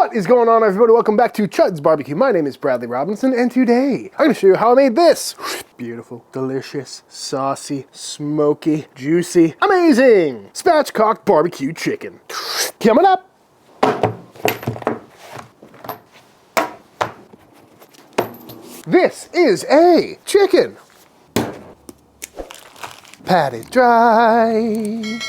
What is going on, everybody? Welcome back to Chuds BBQ. My name is Bradley Robinson, and today I'm going to show you how I made this. Beautiful, delicious, saucy, smoky, juicy, amazing spatchcock barbecue chicken. Coming up. This is a chicken. Patted dry.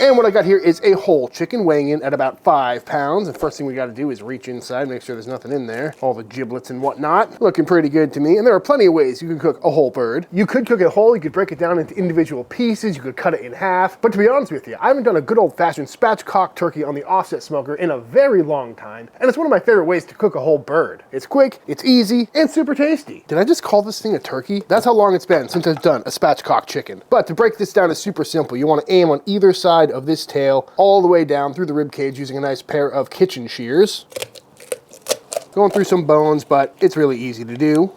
And what I got here is a whole chicken weighing in at about 5 pounds. And first thing we got to do is reach inside, make sure there's nothing in there. All the giblets and whatnot. Looking pretty good to me. And there are plenty of ways you can cook a whole bird. You could cook it whole, you could break it down into individual pieces, you could cut it in half. But to be honest with you, I haven't done a good old-fashioned spatchcock turkey on the offset smoker in a very long time. And it's one of my favorite ways to cook a whole bird. It's quick, it's easy, and super tasty. Did I just call this thing a turkey? That's how long it's been since I've done a spatchcock chicken. But to break this down is super simple. You want to aim on either side of this tail all the way down through the rib cage using a nice pair of kitchen shears. Going through some bones, but it's really easy to do.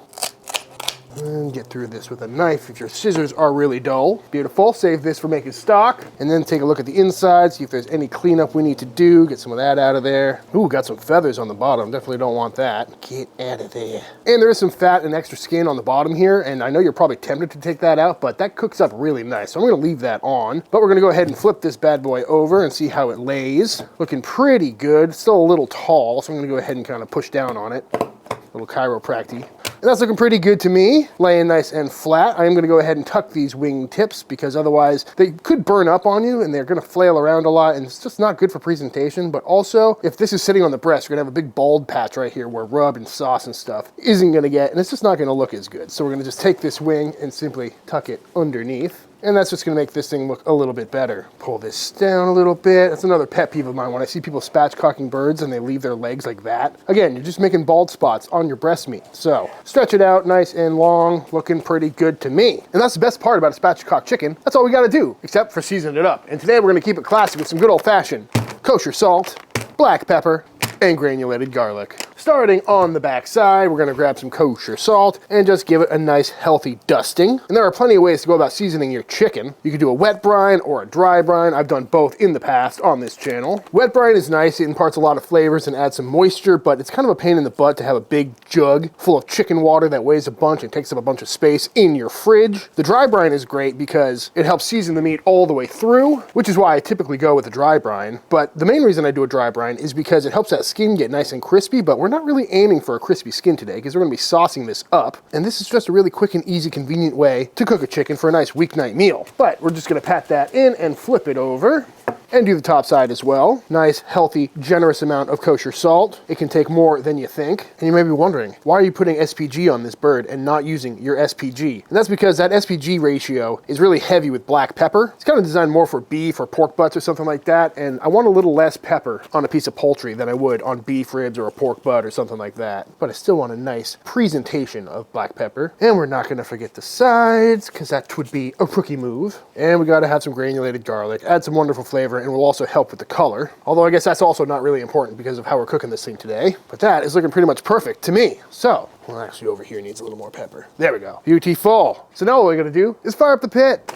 And get through this with a knife if your scissors are really dull. Beautiful. Save this for making stock. And then take a look at the inside, see if there's any cleanup we need to do. Get some of that out of there. Ooh, got some feathers on the bottom. Definitely don't want that. Get out of there. And there is some fat and extra skin on the bottom here. And I know you're probably tempted to take that out, but that cooks up really nice. So I'm going to leave that on. But we're going to go ahead and flip this bad boy over and see how it lays. Looking pretty good. Still a little tall, so I'm going to go ahead and kind of push down on it. A little chiropractic. And that's looking pretty good to me, laying nice and flat. I am gonna go ahead and tuck these wing tips because otherwise they could burn up on you and they're gonna flail around a lot and it's just not good for presentation. But also, if this is sitting on the breast, you're gonna have a big bald patch right here where rub and sauce and stuff isn't gonna get, and it's just not gonna look as good. So we're gonna just take this wing and simply tuck it underneath. And that's just gonna make this thing look a little bit better. Pull this down a little bit. That's another pet peeve of mine when I see people spatchcocking birds and they leave their legs like that. Again, you're just making bald spots on your breast meat. So stretch it out nice and long, looking pretty good to me. And that's the best part about a spatchcock chicken. That's all we gotta do, except for season it up. And today we're gonna keep it classy with some good old-fashioned kosher salt, black pepper, and granulated garlic. Starting on the back side, we're gonna grab some kosher salt and just give it a nice healthy dusting. And there are plenty of ways to go about seasoning your chicken. You could do a wet brine or a dry brine. I've done both in the past on this channel. Wet brine is nice. It imparts a lot of flavors and adds some moisture, but it's kind of a pain in the butt to have a big jug full of chicken water that weighs a bunch and takes up a bunch of space in your fridge. The dry brine is great because it helps season the meat all the way through, which is why I typically go with a dry brine. But the main reason I do a dry brine is because it helps that skin get nice and crispy, but we're not really aiming for a crispy skin today because we're going to be saucing this up. And this is just a really quick and easy, convenient way to cook a chicken for a nice weeknight meal. But we're just going to pat that in and flip it over. And do the top side as well. Nice, healthy, generous amount of kosher salt. It can take more than you think. And you may be wondering, why are you putting SPG on this bird and not using your SPG? And that's because that SPG ratio is really heavy with black pepper. It's kind of designed more for beef or pork butts or something like that. And I want a little less pepper on a piece of poultry than I would on beef ribs or a pork butt or something like that. But I still want a nice presentation of black pepper. And we're not gonna forget the sides because that would be a rookie move. And we gotta have some granulated garlic. Add some wonderful flavor and will also help with the color. Although I guess that's also not really important because of how we're cooking this thing today. But that is looking pretty much perfect to me. So, well, actually over here needs a little more pepper. There we go. Beautiful. So now what we're gonna do is fire up the pit.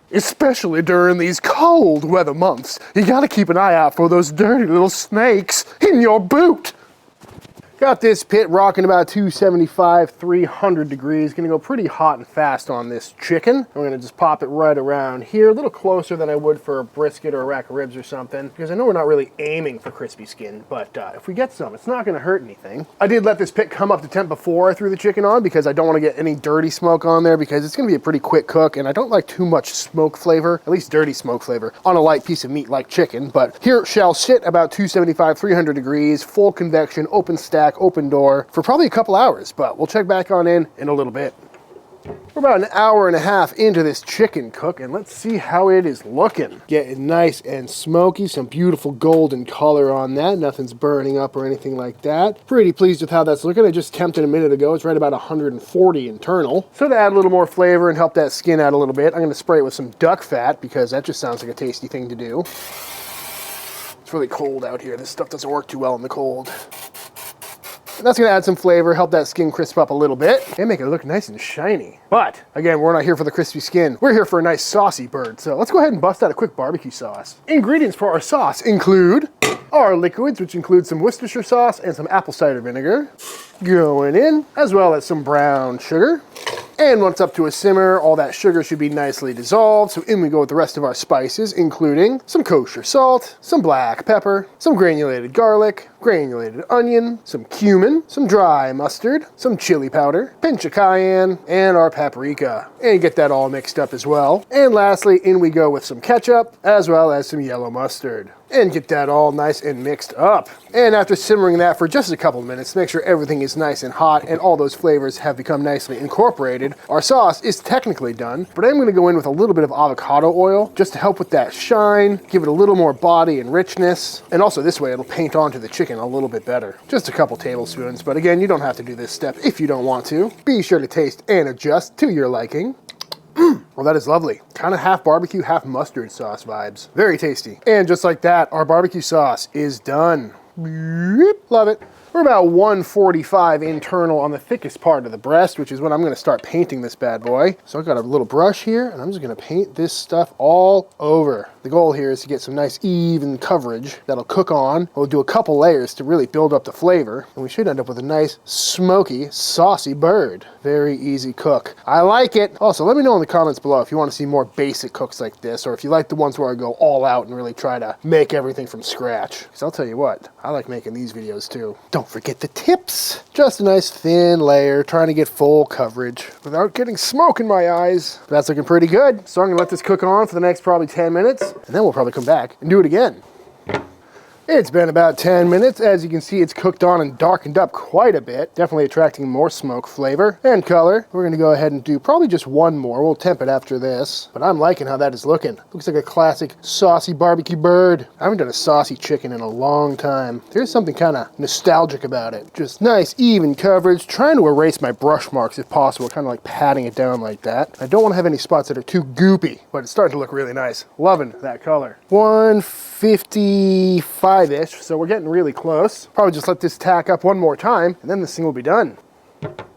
Especially during these cold weather months, you gotta keep an eye out for those dirty little snakes in your boot. Got this pit rocking about 275, 300 degrees. Gonna go pretty hot and fast on this chicken. I'm gonna just pop it right around here, a little closer than I would for a brisket or a rack of ribs or something, because I know we're not really aiming for crispy skin, but if we get some, it's not gonna hurt anything. I did let this pit come up to temp before I threw the chicken on because I don't wanna get any dirty smoke on there because it's gonna be a pretty quick cook and I don't like too much smoke flavor, at least dirty smoke flavor, on a light piece of meat like chicken. But here it shall sit about 275, 300 degrees, full convection, open stack, open door for probably a couple hours, but we'll check back on in a little bit. We're about an hour and a half into this chicken cook and let's see how it is looking. Getting nice and smoky, some beautiful golden color on that. Nothing's burning up or anything like that. Pretty pleased with how that's looking. I just temped it a minute ago. It's right about 140 internal. So to add a little more flavor and help that skin out a little bit, I'm going to spray it with some duck fat because that just sounds like a tasty thing to do. It's really cold out here. This stuff doesn't work too well in the cold. That's gonna add some flavor, help that skin crisp up a little bit, and make it look nice and shiny. But again, we're not here for the crispy skin. We're here for a nice saucy bird. So let's go ahead and bust out a quick barbecue sauce. Ingredients for our sauce include our liquids, which include some Worcestershire sauce and some apple cider vinegar going in, as well as some brown sugar. And once up to a simmer, all that sugar should be nicely dissolved. So in we go with the rest of our spices, including some kosher salt, some black pepper, some granulated garlic, granulated onion, some cumin, some dry mustard, some chili powder, pinch of cayenne, and our paprika. And get that all mixed up as well. And lastly, in we go with some ketchup, as well as some yellow mustard. And get that all nice and mixed up. And after simmering that for just a couple minutes, make sure everything is nice and hot and all those flavors have become nicely incorporated, our sauce is technically done, but I'm gonna go in with a little bit of avocado oil just to help with that shine, give it a little more body and richness, and also this way it'll paint onto the chicken a little bit better. Just a couple tablespoons, but again, you don't have to do this step if you don't want to. Be sure to taste and adjust to your liking. Well, that is lovely. Kind of half barbecue, half mustard sauce vibes. Very tasty. And just like that, our barbecue sauce is done. Love it. We're about 145 internal on the thickest part of the breast, which is when I'm gonna start painting this bad boy. So I've got a little brush here, and I'm just gonna paint this stuff all over. The goal here is to get some nice even coverage that'll cook on. We'll do a couple layers to really build up the flavor, and we should end up with a nice, smoky, saucy bird. Very easy cook. I like it. Also, let me know in the comments below if you want to see more basic cooks like this, or if you like the ones where I go all out and really try to make everything from scratch. Because I'll tell you what, I like making these videos too. Don't forget the tips. Just a nice thin layer, trying to get full coverage without getting smoke in my eyes. But that's looking pretty good. So I'm gonna let this cook on for the next probably 10 minutes, and then we'll probably come back and do it again. It's been about 10 minutes. As you can see, it's cooked on and darkened up quite a bit, definitely attracting more smoke flavor and color. We're gonna go ahead and do probably just one more. We'll temp it after this, but I'm liking how that is looking. Looks like a classic saucy barbecue bird. I haven't done a saucy chicken in a long time. There's something kind of nostalgic about it. Just nice, even coverage. Trying to erase my brush marks if possible, kind of like patting it down like that. I don't want to have any spots that are too goopy, but it's starting to look really nice. Loving that color. 155-ish, so we're getting really close. Probably just let this tack up one more time, and then this thing will be done.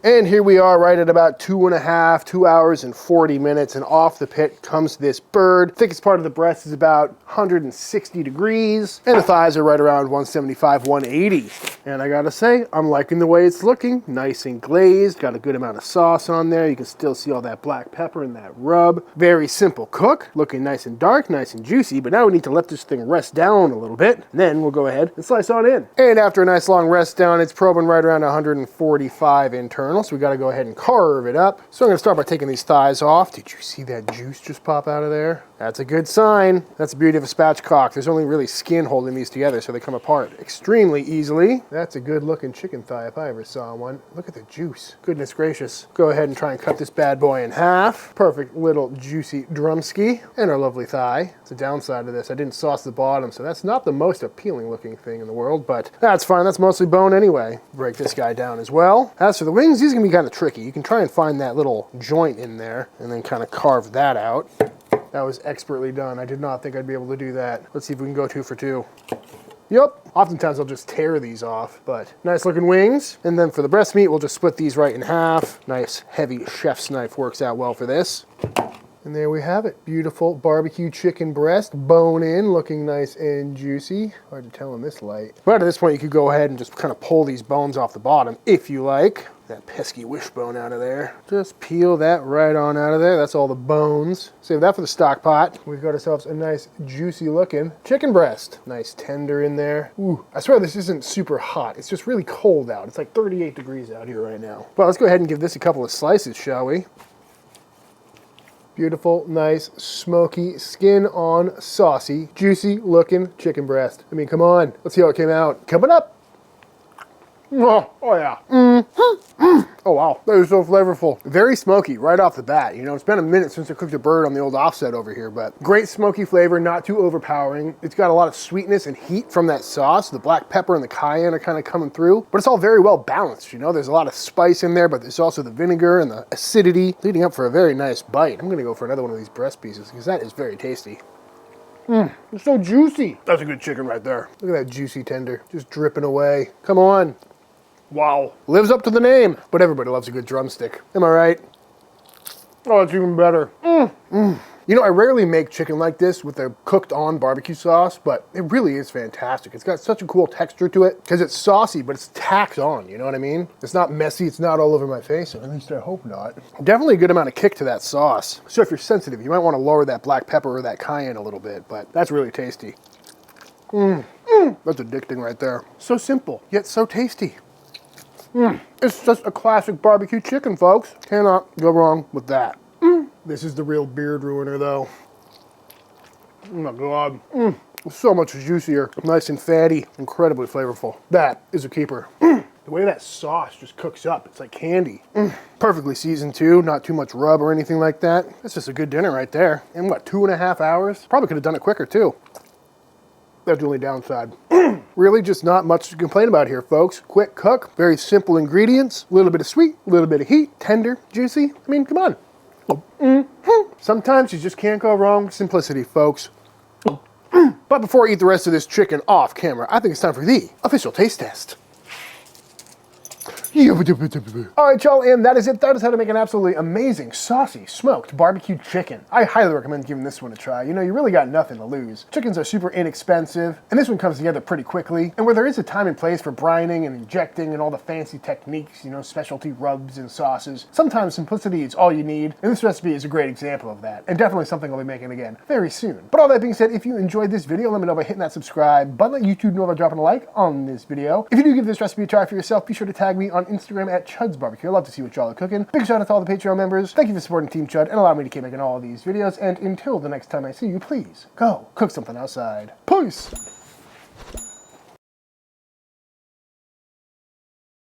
And here we are right at about 2 hours and 40 minutes, and off the pit comes this bird. Thickest part of the breast is about 160 degrees, and the thighs are right around 175, 180. And I gotta say, I'm liking the way it's looking. Nice and glazed, got a good amount of sauce on there. You can still see all that black pepper and that rub. Very simple cook, looking nice and dark, nice and juicy, but now we need to let this thing rest down a little bit, and then we'll go ahead and slice on in. And after a nice long rest down, it's probing right around 145 internal. So we got to go ahead and carve it up. So I'm going to start by taking these thighs off. Did you see that juice just pop out of there? That's a good sign. That's the beauty of a spatchcock. There's only really skin holding these together, so they come apart extremely easily. That's a good looking chicken thigh if I ever saw one. Look at the juice. Goodness gracious. Go ahead and try and cut this bad boy in half. Perfect little juicy drumski. And our lovely thigh. It's a downside of this. I didn't sauce the bottom, so that's not the most appealing looking thing in the world, but that's fine. That's mostly bone anyway. Break this guy down as well. As for the wings, these are gonna be kind of tricky. You can try and find that little joint in there and then kind of carve that out. That was expertly done. I did not think I'd be able to do that. Let's see if we can go 2 for 2. Yep. Oftentimes I'll just tear these off, but nice looking wings. And then for the breast meat, we'll just split these right in half. Nice heavy chef's knife works out well for this. And there we have it. Beautiful barbecue chicken breast, bone in, looking nice and juicy. Hard to tell in this light. But at this point, you could go ahead and just kind of pull these bones off the bottom if you like. That pesky wishbone out of there. Just peel that right on out of there. That's all the bones. Save that for the stock pot. We've got ourselves a nice juicy looking chicken breast. Nice tender in there. Ooh, I swear this isn't super hot. It's just really cold out. It's like 38 degrees out here right now. Well, let's go ahead and give this a couple of slices, shall we? Beautiful, nice, smoky, skin on, saucy, juicy looking chicken breast. I mean, come on. Let's see how it came out. Coming up. Oh yeah. Oh wow, that is so flavorful. Very smoky right off the bat. You know, it's been a minute since I cooked a bird on the old offset over here, but great smoky flavor, not too overpowering. It's got a lot of sweetness and heat from that sauce. The black pepper and the cayenne are kind of coming through, but it's all very well balanced. You know, there's a lot of spice in there, but there's also the vinegar and the acidity leading up for a very nice bite. I'm gonna go for another one of these breast pieces because that is very tasty. It's so juicy. That's a good chicken right there. Look at that juicy tender, just dripping away. Come on. Wow. Lives up to the name. But everybody loves a good drumstick. Am I right? Oh, it's even better. You know, I rarely make chicken like this with a cooked on barbecue sauce, but it really is fantastic. It's got such a cool texture to it because it's saucy, but it's tacked on, you know what I mean? It's not messy, it's not all over my face, or at least I hope not. Definitely a good amount of kick to that sauce. So if you're sensitive, you might want to lower that black pepper or that cayenne a little bit, but that's really tasty. That's addicting right there. So simple, yet so tasty. It's just a classic barbecue chicken, folks. Cannot go wrong with that. This is the real beard ruiner, though. Oh my God. So much juicier, nice and fatty, incredibly flavorful. That is a keeper. The way that sauce just cooks up, it's like candy. Perfectly seasoned too, not too much rub or anything like that. That's just a good dinner right there. In what, 2.5 hours? Probably could have done it quicker too. That's the only downside. Really just not much to complain about here, folks. Quick cook, very simple ingredients, a little bit of sweet, a little bit of heat, tender, juicy. I mean, come on. Sometimes you just can't go wrong with simplicity, folks. But before I eat the rest of this chicken off camera, I think it's time for the official taste test. All right, y'all, and that is it. That is how to make an absolutely amazing, saucy, smoked barbecue chicken. I highly recommend giving this one a try. You know, you really got nothing to lose. Chickens are super inexpensive, and this one comes together pretty quickly. And where there is a time and place for brining and injecting and all the fancy techniques, you know, specialty rubs and sauces, sometimes simplicity is all you need, and this recipe is a great example of that, and definitely something I'll be making again very soon. But all that being said, if you enjoyed this video, let me know by hitting that subscribe button. Let YouTube know by dropping a like on this video. If you do give this recipe a try for yourself, be sure to tag me on Instagram at Chuds BBQ. I'd love to see what y'all are cooking. Big shout out to all the Patreon members. Thank you for supporting Team Chud and allowing me to keep making all of these videos. And until the next time I see you, please go cook something outside. Peace!